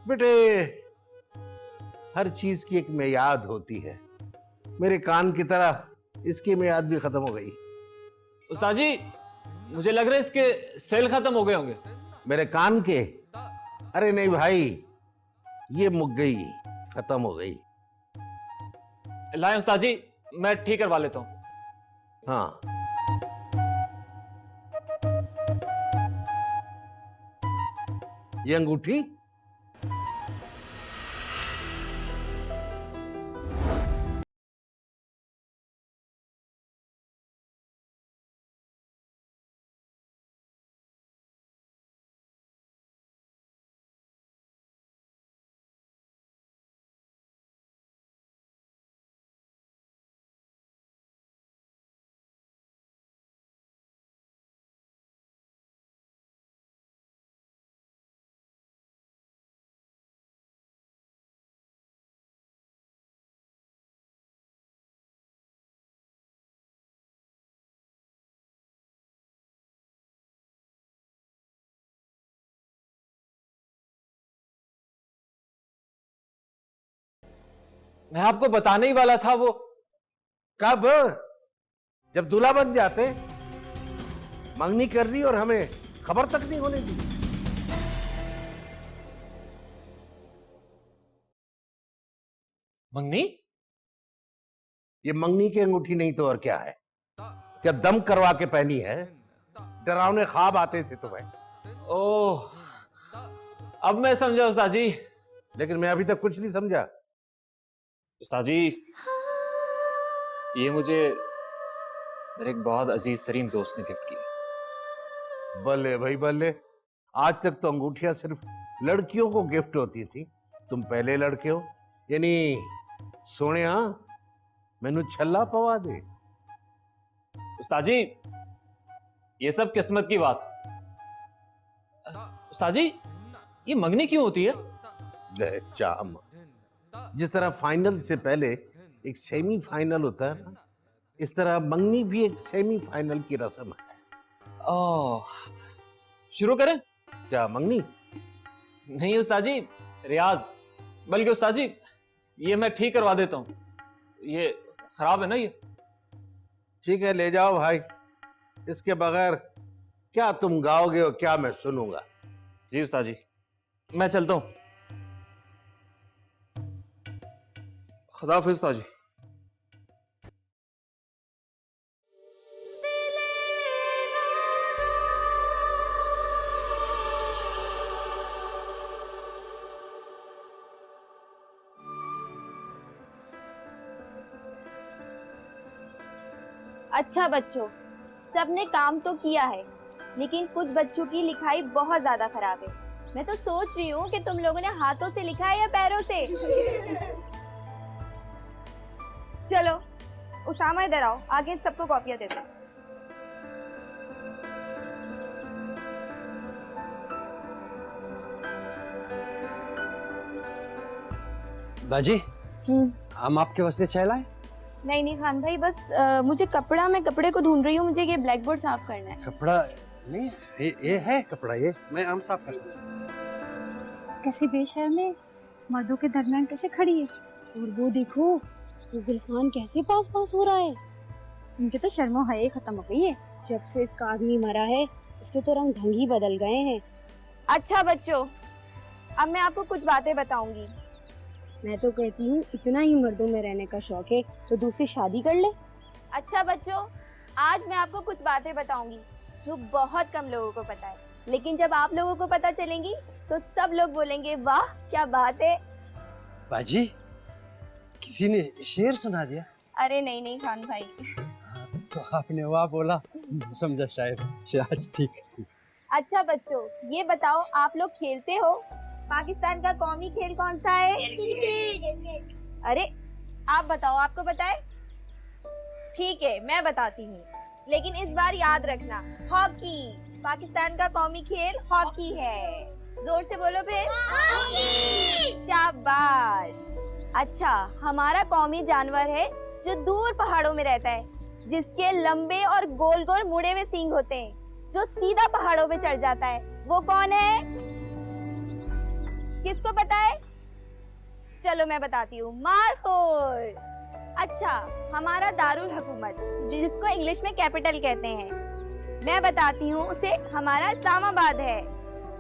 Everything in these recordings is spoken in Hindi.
बेटे, हर चीज की एक मियाद होती है। मेरे कान की तरह इसकी मियाद भी खत्म हो गई। उस्ताद जी, मुझे लग रहा है इसके सेल खत्म हो गए होंगे। मेरे कान के? अरे नहीं भाई, ये मुक गई, खत्म हो गई। लाए उस्ताद जी, मैं ठीक करवा लेता हूँ। हाँ, ये अंगूठी मैं आपको बताने ही वाला था वो। कब? जब दूल्हा बन जाते। मंगनी कर दी और हमें खबर तक नहीं होने दी। मंगनी? ये मंगनी की अंगूठी नहीं तो और क्या है? क्या दम करवा के पहनी है? डरावने ख्वाब आते थे तुम्हें। ओह, अब मैं समझा उस्ताद जी। लेकिन मैं अभी तक कुछ नहीं समझा। उस्ताद जी, ये मुझे मेरे एक बहुत अजीज तरीन दोस्त ने गिफ्ट की। बल्ले भाई बल्ले, आज तक तो अंगूठियां सिर्फ लड़कियों को गिफ्ट होती थी। तुम पहले लड़के हो। यानी सोने मैनू छल्ला पवा दे। उस्ताद जी, ये सब किस्मत की बात। उस्ताद जी, ये मंगनी क्यों होती है? चाम, जिस तरह फाइनल से पहले एक सेमीफाइनल होता है ना, इस तरह मंगनी भी एक सेमीफाइनल की रस्म है। ओह, शुरू करें? क्या मंगनी? नहीं उस्ताद जी, रियाज। बल्कि उस्ताद जी, ये मैं ठीक करवा देता हूँ। ये खराब है ना ये। ठीक है, ले जाओ भाई। इसके बगैर क्या तुम गाओगे और क्या मैं सुनूंगा। जी उस्ताद जी, मैं चलता हूँ। खुदा हाफिज उस्ताद जी। अच्छा बच्चों, सबने काम तो किया है, लेकिन कुछ बच्चों की लिखाई बहुत ज्यादा खराब है। मैं तो सोच रही हूँ कि तुम लोगों ने हाथों से लिखा है या पैरों से। चलो उसामा, इधर आओ, आगे सबको कॉपियां दे दो। बाजी, हम आपके वास्ते चाय लाए? नहीं नहीं खान भाई, बस मुझे कपड़ा, मैं कपड़े को ढूंढ रही हूँ, मुझे ये ब्लैक बोर्ड साफ करना है। कपड़ा नहीं, ये है कपड़ा, ये मैं हम साफ कर दूँ। कैसे बेशर्म है, मर्दों के दरमियान कैसे खड़ी है। और वो देखो, वो गुलफान कैसे पास पास हो रहा है। उनके तो शर्मो हया खत्म हो गई है। जब से इसका आदमी मरा है, इसके तो रंग ढंग ही बदल गए हैं। अच्छा बच्चों, अब मैं आपको कुछ बातें बताऊंगी। मैं तो कहती हूँ, इतना ही मर्दों में रहने का शौक है तो दूसरी शादी कर ले। अच्छा बच्चों, आज मैं आपको कुछ बातें बताऊंगी जो बहुत कम लोगों को पता है, लेकिन जब आप लोगों को पता चलेंगी तो सब लोग बोलेंगे वाह क्या बात है। बाजी, किसी ने शेर सुना दिया? अरे नहीं नहीं खान भाई। तो आपने वाह बोला, समझा शायद। ठीक। अच्छा बच्चों, ये बताओ, आप लोग खेलते हो? पाकिस्तान का कौमी खेल कौन सा है? अरे आप बताओ, आपको पता है? ठीक है, मैं बताती हूँ, लेकिन इस बार याद रखना, हॉकी। पाकिस्तान का कौमी खेल हॉकी है। जोर से बोलो फिर। शाबाश। अच्छा, हमारा कौमी जानवर है जो दूर पहाड़ों में रहता है, जिसके लंबे और गोल गोल मुड़े हुए सींग होते हैं, जो सीधा पहाड़ों पे चढ़ जाता है, वो कौन है? किसको पता है? चलो मैं बताती हूँ, मारखोर। अच्छा, हमारा दारुल हुकूमत, जिसको इंग्लिश में कैपिटल कहते हैं, मैं बताती हूँ उसे हमारा इस्लामाबाद है।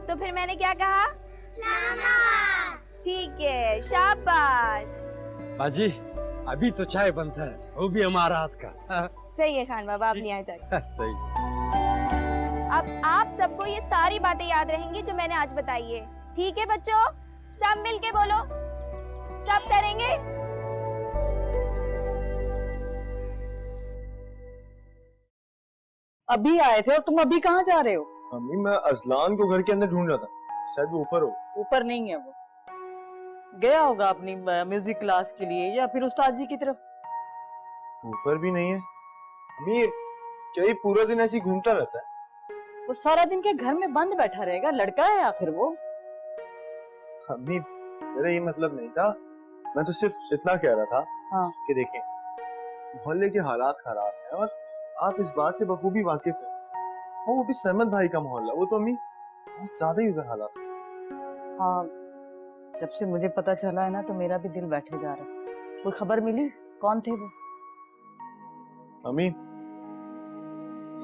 तो फिर मैंने क्या कहा? इस्लामाबाद। ठीक है, शाबाश। बाजी अभी तो चाय बनता है, वो भी हमारा हाथ का। सही है खान बाबा, आप ले आए जाइए। सही। अब आप सबको ये सारी बातें याद रहेंगी जो मैंने आज बताई है, ठीक है बच्चों? सब मिलके बोलो, सब करेंगे। अभी आए थे और तुम अभी कहाँ जा रहे हो? मम्मी मैं अजलान को घर के अंदर ढूंढ रहा था, शायद वो ऊपर हो। ऊपर नहीं है वो, गया होगा अपनी म्यूजिक क्लास के लिए या फिर उस्ताद जी की तरफ। ऊपर भी नहीं है मम्मी, क्या ये पूरा दिन ऐसे ही घूमता रहता है? वो सारा दिन के घर में बंद बैठा रहेगा, लड़का है आखिर वो। मम्मी मेरा ये मतलब नहीं था, मैं तो सिर्फ इतना कह रहा था हाँ। कि देखें मोहल्ले के हालात खराब हैं और आप इस बात से बखूबी वाकिफ हैं। और वो भी सहमत भाई का मोहल्ला, वो तो मम्मी बहुत ज्यादा ही उधर हालात। हाँ, जब से मुझे पता चला है ना तो मेरा भी दिल बैठे जा रहा है। कोई खबर मिली कौन थे वो? मम्मी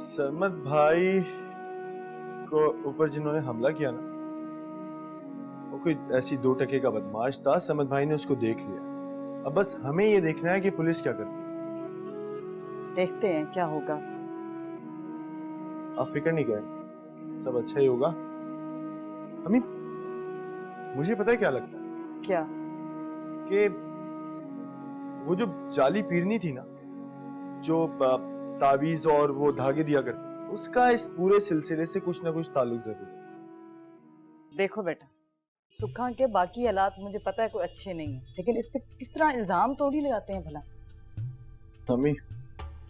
सहमत भाई को ऊपर जिन्होंने हमला किया ना, वो कोई ऐसी 2 टके का बदमाश था। सहमत भाई ने उसको देख लिया। अब बस हमें ये देखना है कि पुलिस क्या करती है। देखते हैं क्या होगा। आप फिक्र नहीं करें, सब अच्छा ही होगा। मम्मी मुझे पता है क्या लगता है क्या? कि वो जो जाली पीरनी थी ना, जो तावीज और वो धागे दिया करती, उसका इस पूरे सिलसिले से कुछ ना कुछ ताल्लुक जरूर है। देखो बेटा, सुखा के बाकी हालात मुझे पता है कोई अच्छे नहीं है, लेकिन इस पे किस तरह इल्जाम थोड़ी लगाते हैं भला। मम्मी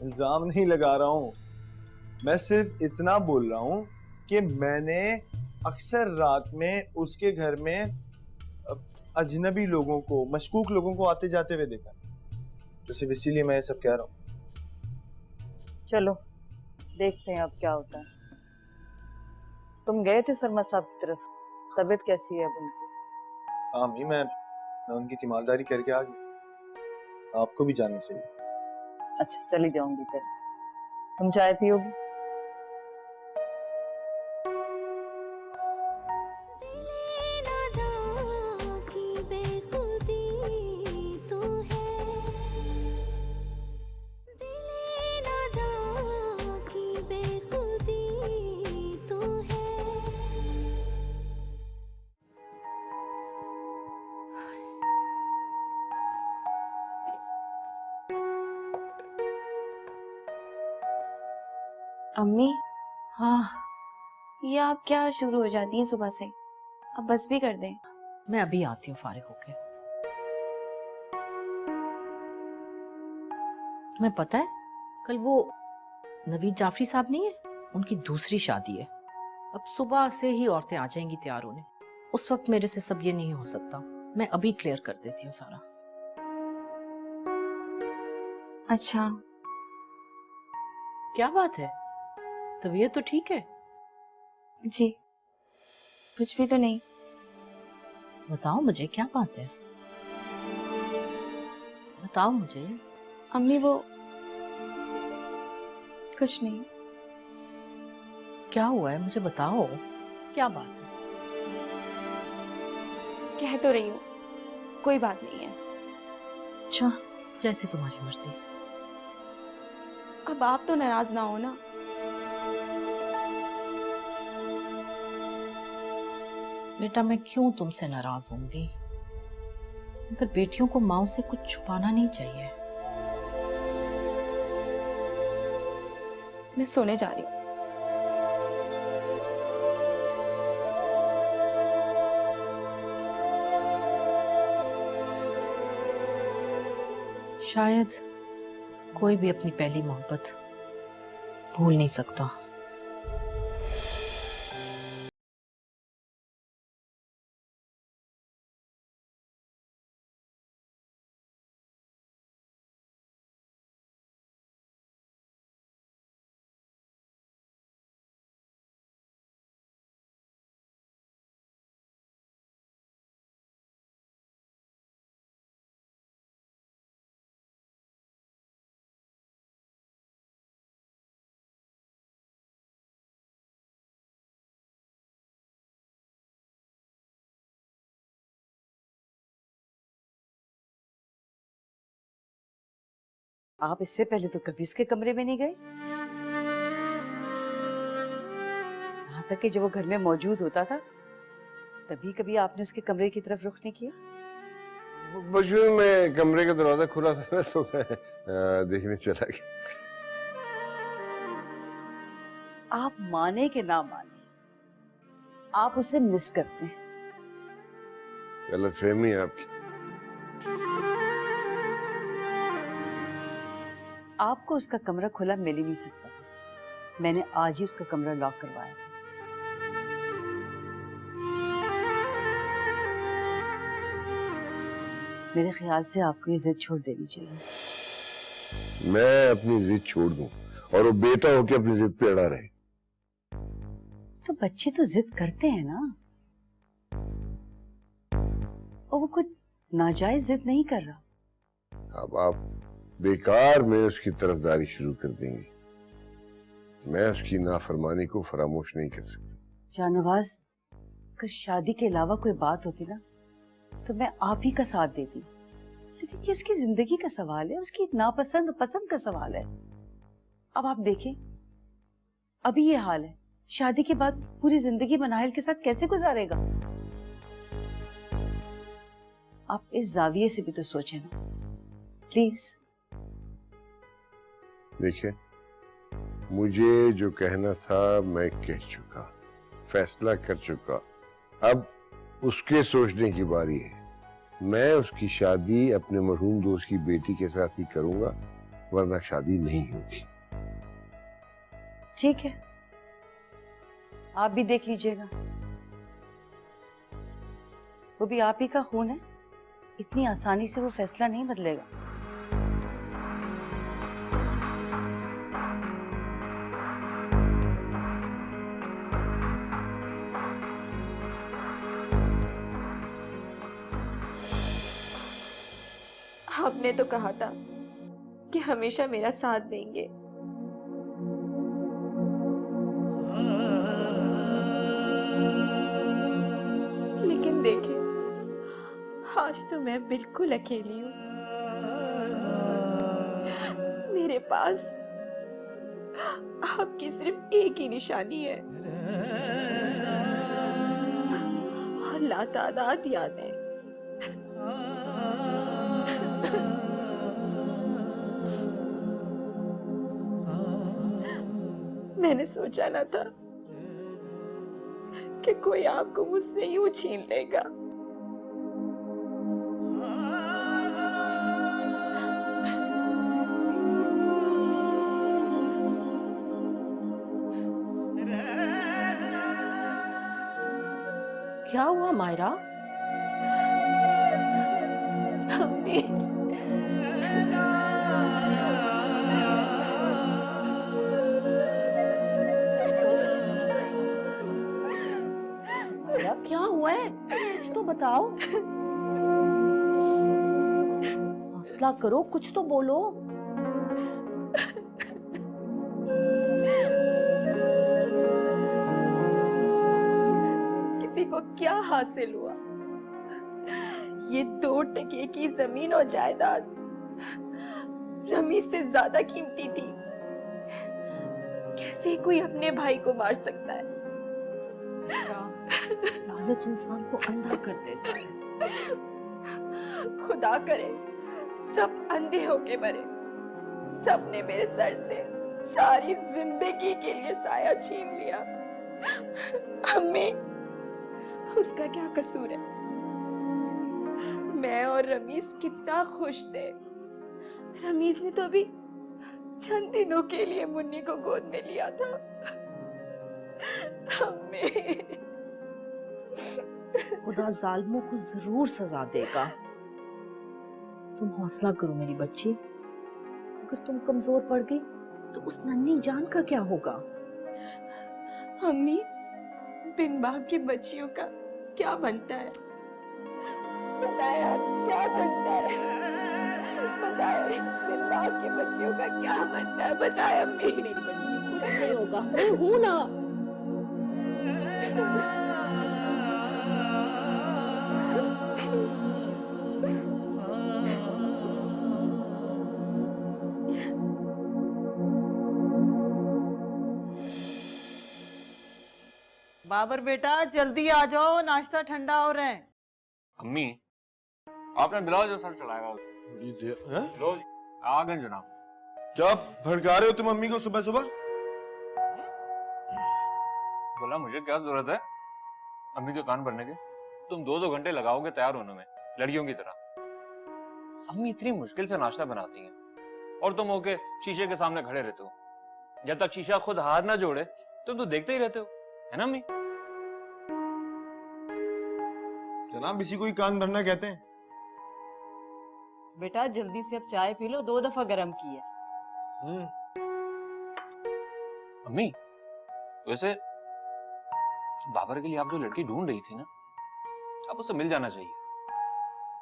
इल्जाम नहीं लगा रहा हूँ, मैं सिर्फ इतना बोल रहा हूँ कि मैंने अक्सर रात में उसके घर में अजनबी लोगों को, मशकूक लोगों को आते जाते हुए देखा, तो सिर्फ इसीलिए मैं ये सब कह रहा हूँ। चलो देखते हैं अब क्या होता है। तुम गए थे सरमद साहब की तरफ, तबीयत कैसी है अब उनकी? हाँ मम्मी मैं उनकी तीमारदारी करके आ गया, आपको भी जाना चाहिए। अच्छा चली जाऊंगी फिर। तुम चाय पियोगी? अम्मी, हाँ, ये आप क्या शुरू हो जाती हैं सुबह से? अब बस भी कर दें। मैं अभी आती हूँ फारिग होके। तुम्हें पता है कल वो नवीद जाफरी साहब नहीं है, उनकी दूसरी शादी है। अब सुबह से ही औरतें आ जाएंगी तैयार होने। उस वक्त मेरे से सब ये नहीं हो सकता। मैं अभी क्लियर कर देती हूँ सारा। अच्छा, क्या बात है, तबीयत तो ठीक है? जी कुछ भी तो नहीं। बताओ मुझे क्या बात है, बताओ मुझे। अम्मी वो कुछ नहीं। क्या हुआ है मुझे बताओ, क्या बात है? कह तो रही हूँ, कोई बात नहीं है। अच्छा, जैसे तुम्हारी मर्जी। अब आप तो नाराज ना हो ना। बेटा मैं क्यों तुमसे नाराज होंगी, मगर बेटियों को माँ से कुछ छुपाना नहीं चाहिए। मैं सोने जा रही हूँ। शायद कोई भी अपनी पहली मोहब्बत भूल नहीं सकता। आप इससे पहले तो कभी उसके कमरे में नहीं गए, यहाँ तक कि जब वो घर में मौजूद होता था तभी कभी आपने उसके कमरे की तरफ रुख नहीं किया। बचपन में कमरे का दरवाजा खुला था ना, तो मैं देखने चला गया। आप माने कि ना माने, आप उसे मिस करते हैं। गलतफहमी है आपकी। आपको उसका कमरा खुला मिल ही नहीं सकता था, मैंने आज ही उसका कमरा लॉक करवाया। मेरे ख्याल से आपको ये जिद छोड़ देनी चाहिए। मैं अपनी जिद छोड़ दूं और वो बेटा होके अपनी जिद पे अड़ा रहे। तो बच्चे तो जिद करते हैं ना, और वो कुछ नाजायज जिद नहीं कर रहा। अब आप बेकार में उसकी तरफदारी शुरू कर देंगी। मैं उसकी नाफरमानी को फरामोश नहीं कर सकता। शाहनवाज, अगर शादी के अलावा कोई बात होती ना तो मैं आप ही का साथ देती, लेकिन ये उसकी जिंदगी का सवाल है, उसकी नापसंद पसंद का सवाल है। अब आप देखें, अभी ये हाल है, शादी के बाद पूरी जिंदगी मनाहिल के साथ कैसे गुजारेगा? आप इस जाविये से भी तो सोचें ना, प्लीज। देखिए, मुझे जो कहना था मैं कह चुका, फैसला कर चुका। अब उसके सोचने की बारी है। मैं उसकी शादी अपने मरहूम दोस्त की बेटी के साथ ही करूंगा, वरना शादी नहीं होगी। ठीक है, आप भी देख लीजिएगा, वो भी आप ही का खून है, इतनी आसानी से वो फैसला नहीं बदलेगा। आपने तो कहा था कि हमेशा मेरा साथ देंगे, लेकिन देखिए आज तो मैं बिल्कुल अकेली हूँ। मेरे पास आपकी सिर्फ एक ही निशानी है और लातादाद यादें। मैंने सोचा ना था कि कोई आपको मुझसे यूं छीन लेगा। क्या हुआ मायरा? अम्मी, मायरा क्या हुआ है? कुछ तो बताओ। हौसला करो, कुछ तो बोलो। किसी को क्या हासिल हुआ? ये 2 टके की जमीन और जायदाद रमीज से ज्यादा कीमती थी। कैसे कोई अपने भाई को मार सकता है? लालच इंसान को अंधा कर देता है। खुदा करे सब अंधे होके मरे। सबने मेरे सर से सारी जिंदगी के लिए साया छीन लिया। अम्मी, उसका क्या कसूर है? मैं और रमीज कितना खुश थे। रमीज ने तो अभी चंद दिनों के लिए मुन्नी को गोद में लिया था। अम्मी, खुदा जालिमों को जरूर सजा देगा। तुम हौसला करो मेरी बच्ची। अगर तुम कमजोर पड़ गई तो उस नन्ही जान का क्या होगा? अम्मी, बिन बाप की बच्चियों का क्या बनता है? बताया क्या बनता है? बताया बिन बाप की बच्चियों का क्या बनता है? बताया अम्मी। मेरी बच्ची, कुछ नहीं होगा, मैं हूं ना। बाबर बेटा जल्दी आ जाओ, नाश्ता ठंडा हो रहा है। अम्मी आपने बिलाल जो सर चढ़ाया उसे लो जी, आ गए जनाब। क्या भड़का रहे हो तुम मम्मी को सुबह सुबह? बोला मुझे क्या जरूरत है अम्मी के कान भरने की? तुम 2-2 घंटे लगाओगे तैयार होने में, लड़कियों की तरह। अम्मी इतनी मुश्किल से नाश्ता बनाती हैं और तुम होके शीशे के सामने खड़े रहते हो। जब तक शीशा खुद हाथ ना जोड़े तुम तो देखते ही रहते हो, है ना अम्मी? जनाब इसी को ही कान भरना कहते हैं। बेटा जल्दी से अब चाय पी लो, 2 दफा गर्म की है। अम्मी वैसे बाबर के लिए आप जो लड़की ढूंढ रही थी ना, अब उसे मिल जाना चाहिए।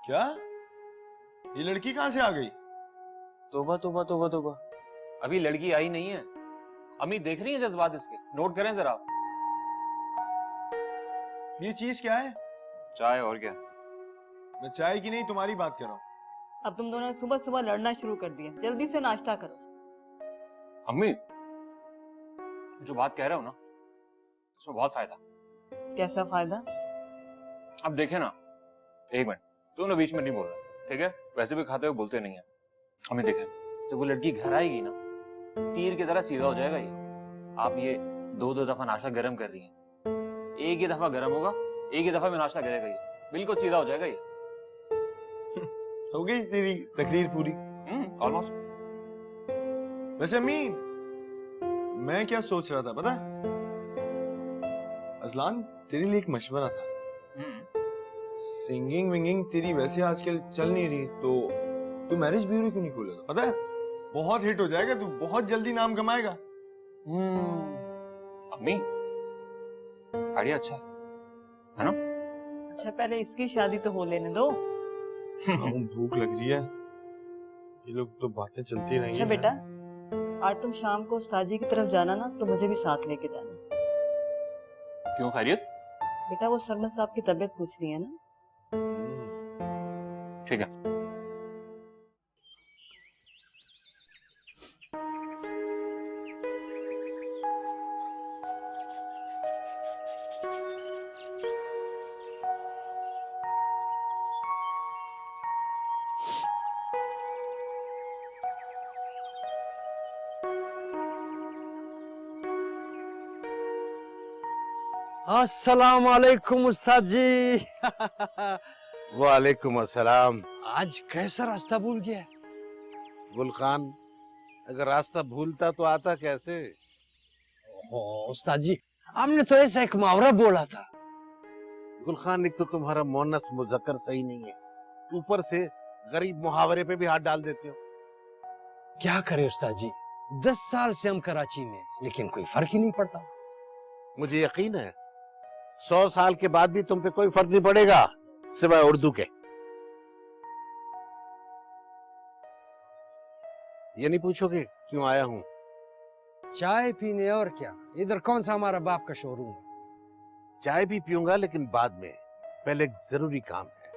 क्या ये लड़की कहाँ से आ गई? तोबा तोबा तोबा तोबा, अभी लड़की आई नहीं है। अम्मी देख रही है जज्बात इसके, नोट करें जरा। ये चीज क्या है? चाय और क्या? मैं चाय की नहीं तुम्हारी बात कर रहा हूँ। अब तुम दोनों ने सुबह सुबह लड़ना शुरू कर दिया, जल्दी से नाश्ता करो। अम्मी जो बात कह रहे हो ना उसमें बहुत फायदा। कैसा फायदा? अब देखे ना, एक मिनट तुम ना बीच में नहीं बोल रहा, ठीक है? वैसे भी खाते हुए बोलते नहीं है। अम्मी देखे जब वो लड़की घर आएगी ना, तीर की तरह सीधा हो जाएगा ये। आप ये 2-2 दफा नाश्ता गर्म कर रही हैं, एक ही दफा गर्म होगा, एक ही दफा में नाश्ता करेगा ये, बिल्कुल सीधा हो जाएगा ये। हो गई तेरी तकरीर पूरी? ऑलमोस्ट। वैसे अम्मी मैं क्या सोच रहा था पता है? अजलान तेरे लिए एक मशवरा था। सिंगिंग विंगिंग तेरी वैसे आजकल चल नहीं रही, तो तू मैरिज ब्यूरो क्यों नहीं खोलेगा? पता है बहुत हिट हो जाएगा, तू बहुत जल्दी नाम कमाएगा। अम्मी आइडिया अच्छा है ना? अच्छा पहले इसकी शादी तो हो लेने दो। भूख लग रही है, ये लोग तो बातें चलती रहेंगी। अच्छा बेटा आज तुम शाम को उस्ताद जी की तरफ जाना ना, तो मुझे भी साथ लेके जाना। क्यों, खैरियत? बेटा वो सरमद साहब की तबीयत पूछ रही है ना। ठीक है। अस्सलाम वालेकुम उस्ताद जी। वालेकुम अस्सलाम। आज कैसा रास्ता भूल गया? गुल खान, अगर रास्ता भूलता तो आता कैसे? उस्ताद जी आपने तो ऐसा एक मुहावरा बोला था। गुल खान, एक तो तुम्हारा मोनस मुजक्कर सही नहीं है, ऊपर से गरीब मुहावरे पे भी हाथ डाल देते हो। क्या करे उस्ताद जी, 10 साल से हम कराची में, लेकिन कोई फर्क ही नहीं पड़ता। मुझे यकीन है 100 साल के बाद भी तुम पे कोई फर्क नहीं पड़ेगा सिवाय उर्दू के। ये नहीं पूछोगे क्यों आया हूं? चाय पीने और क्या, इधर कौन सा हमारा बाप का शोरूम है? चाय भी पीऊंगा लेकिन बाद में, पहले एक जरूरी काम है।